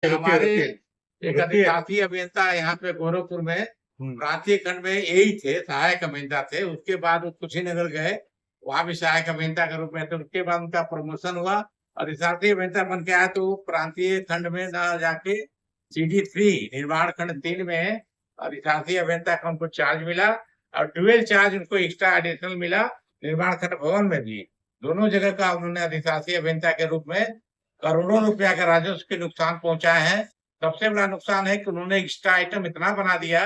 रुकिए हमारे रुकिए एक रुकिए। अधिशासी अभियंता यहाँ पे गोरखपुर में हम्म। प्रांतीय खंड में यही थे, सहायक अभियंता थे। उसके बाद वो कुशीनगर गए, वहां भी सहायक अभियंता के रूप में थे। उसके बाद उनका प्रमोशन हुआ, अधिशासी अभियंता बन के आया, तो वो प्रांतीय खंड में न जाके CD3 निर्माण खंड 3 में अधिशासी अभियंता का उनको चार्ज मिला, और डुअल चार्ज उनको एक्स्ट्रा एडिशनल मिला निर्माण खंड भवन में भी। दोनों जगह का उन्होंने अधिशासी अभियंता के रूप में करोड़ों रुपया का राजस्व के नुकसान पहुंचाए हैं। सबसे बड़ा नुकसान है कि उन्होंने एक्स्ट्रा आइटम इतना बना दिया,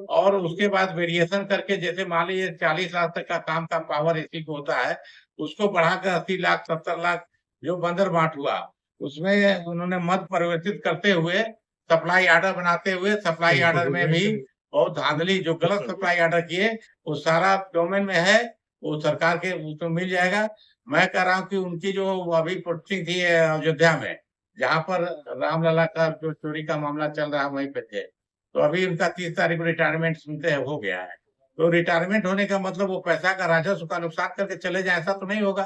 और उसके बाद वेरिएशन करके, जैसे मान लीजिए 40 लाख तक का काम का पावर एसी को होता है, उसको बढ़ाकर 80 लाख 70 लाख जो बंदर बांट हुआ, उसमें उन्होंने मद परिवर्तित करते हुए सप्लाई ऑर्डर बनाते हुए, सप्लाई ऑर्डर में भी बहुत धांधली, जो गलत सप्लाई ऑर्डर किए वो सारा डोमेन में है, वो सरकार के उसमें मिल जाएगा। मैं कह रहा हूँ कि उनकी जो अभी पोस्टिंग थी अयोध्या में, जहाँ पर रामलला का जो चोरी का मामला चल रहा है, वहीं पे थे। तो अभी उनका 30 तारीख को रिटायरमेंट सुनते हैं हो गया है। तो रिटायरमेंट होने का मतलब वो पैसा का राजस्व का नुकसान करके चले जाए, ऐसा तो नहीं होगा।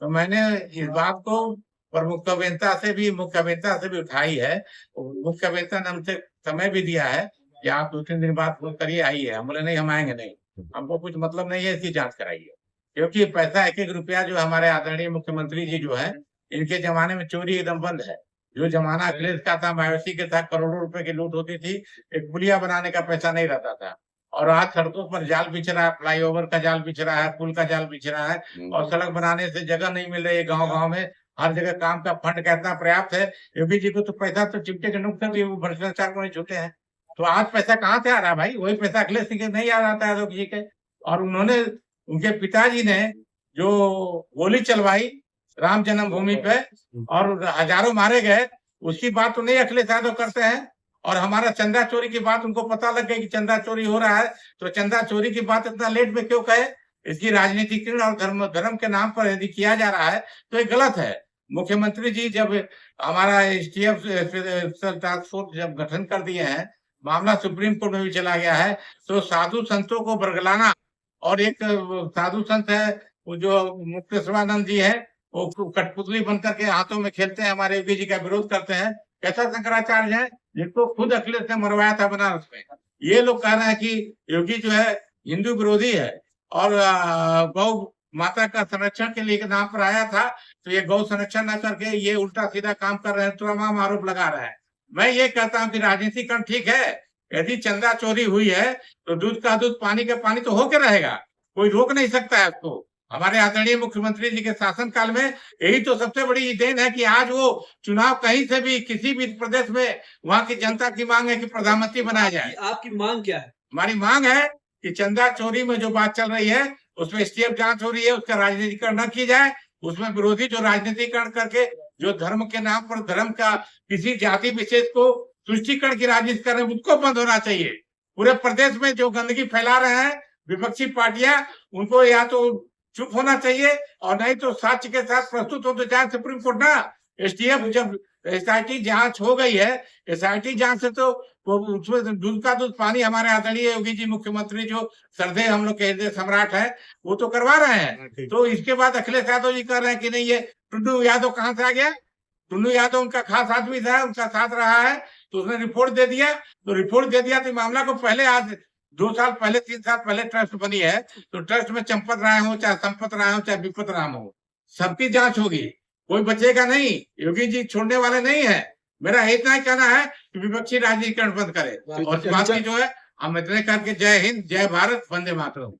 तो मैंने इस बात को प्रमुख अभियंता से भी, मुख्य अभियंता से भी उठाई है। मुख्य अभियंता ने हमसे समय भी दिया है कि आप 2-3 दिन बाद फोन करिए, आइए। हम बोले नहीं, हम आएंगे नहीं, हमको कुछ मतलब नहीं है, इसकी जांच कराइए। क्योंकि पैसा एक एक रुपया जो हमारे आदरणीय मुख्यमंत्री जी जो है, इनके जमाने में चोरी एकदम बंद है। जो जमाना अखिलेश का था, मायावती के था, करोड़ों रुपए की लूट होती थी, एक पुलिया बनाने का पैसा नहीं रहता था। और आज सड़कों पर जाल बिछ रहा है, फ्लाईओवर का जाल बिछ रहा है, पुल का जाल बिछ रहा है, और सड़क बनाने से जगह नहीं मिल रही है। गाँव गाँव में हर जगह काम का फंड कितना पर्याप्त है। योगी जी को तो पैसा तो चिमटे के नुक्स भी वो भ्रष्टाचार को नहीं छूटे हैं। तो आज पैसा कहाँ से आ रहा है भाई? वही पैसा अखिलेश सिंह के नहीं आ रहा था, योगी जी के। और उन्होंने, उनके पिताजी ने जो गोली चलवाई राम जन्मभूमि पे और हजारों मारे गए, उसकी बात तो नहीं अखिलेश यादव करते हैं। और हमारा चंदा चोरी की बात उनको पता लग गई कि चंदा चोरी हो रहा है, तो चंदा चोरी की बात इतना लेट में क्यों कहे? इसकी राजनीतिकरण और धर्म धर्म के नाम पर यदि किया जा रहा है तो ये गलत है। मुख्यमंत्री जी जब हमारा एसटीएफ टास्क फोर्स जब गठन कर दिए हैं, मामला सुप्रीम कोर्ट में भी चला गया है, तो साधु संतों को बरगलाना, और एक साधु संत है वो जो मुक्ति शिवानंद जी है, वो कठपुतली बन करके हाथों में खेलते हैं, हमारे योगी जी का विरोध करते हैं। कैसा शंकराचार्य है जिसको खुद अखिलेश ने मरवाया था बनारस में? ये लोग कह रहे हैं कि योगी जो है हिंदू विरोधी है, और गौ माता का संरक्षण के लिए नाम पर आया था, तो ये गौ संरक्षण न करके ये उल्टा सीधा काम कर रहे हैं, तमाम आरोप लगा रहे हैं। मैं ये कहता हूँ कि राजनीतिकरण ठीक है, यदि चंदा चोरी हुई है तो दूध का दूध पानी का पानी तो होके रहेगा, कोई रोक नहीं सकता है उसको। हमारे आदरणीय मुख्यमंत्री जी के शासन काल में यही तो सबसे बड़ी देन है कि आज वो चुनाव कहीं से भी किसी भी प्रदेश में, वहां की जनता की मांग है कि प्रधानमंत्री बनाया जाए। आपकी मांग क्या है? हमारी मांग है कि चंदा चोरी में जो बात चल रही है उसमें एसटीएफ जांच हो रही है, उसका राजनीतिकरण न की जाए। उसमें विरोधी जो राजनीतिकरण करके जो धर्म के नाम पर धर्म का किसी जाति विशेष को तुष्टीकरण की राजनीति कर रहे हैं, उसको बंद होना चाहिए। पूरे प्रदेश में जो गंदगी फैला रहे हैं विपक्षी पार्टियां, उनको या तो चुप होना चाहिए, और नहीं तो साक्ष्य के साथ प्रस्तुत हो तो जाए सुप्रीम कोर्ट ना। एसटीएफ जब एसआईटी जांच हो गई है, एसआईटी जांच से तो उसमें दूध का दूध पानी, हमारे आदरणीय योगी जी मुख्यमंत्री जो श्रद्धेय हम लोग के हृदय सम्राट है, वो तो करवा रहे हैं। तो इसके बाद अखिलेश यादव जी कह रहे हैं कि नहीं, ये टुन्नू यादव कहाँ से आ गया? टुन्नू यादव उनका खास आदमी था, उनका साथ रहा है, तो उसने रिपोर्ट दे दिया। तो रिपोर्ट दे दिया तो मामला को पहले, आज 2 साल पहले 3 साल पहले ट्रस्ट बनी है, तो ट्रस्ट में चंपत राय हो, चाहे संपत राय हो, चाहे विपत राम हो, सबकी जांच होगी, कोई बचेगा नहीं। योगी जी छोड़ने वाले नहीं है। मेरा इतना ही कहना है कि विपक्षी राजनीतिकरण बंद करे, और बाकी जो है हम इतने करके, जय हिंद, जय भारत, वंदे मातरम।